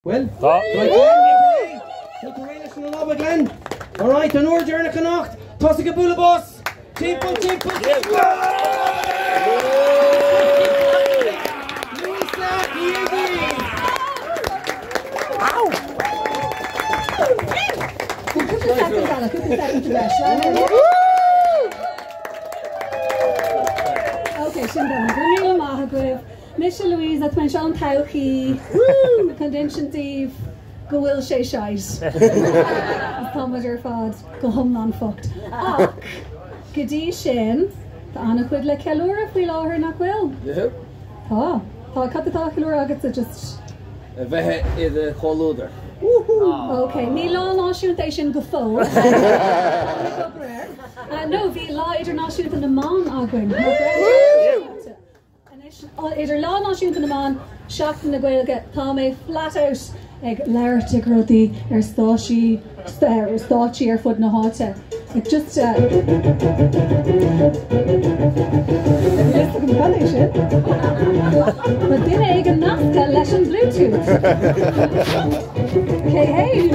Well, Glenn. Alright, an oor journey connacht. Tossig a bull boss. Timple. Okay, Shindan, Granila Mahagriv, Misha Louise, that's my Sean Tauchi, Condition Steve, go will she shite. Thomas your fad, go home non fucked. Ah, Gadi Shin, the Anna Quid le Kellura, if we law her not well. Yeah. Ah, I cut the Kellura, I get to just. A vehe is a coluder. Okay, ní lá náisiúnta go fó. No, bhí lá idir náisiúnta na mán againn. Idir lá náisiúnta na mán, seachtain na Gaeilge, tá mé flat out ag leirte grodaí stáití fud na háite. Ag just but duine ag an nasca leis an Bluetooth. Okay, hey,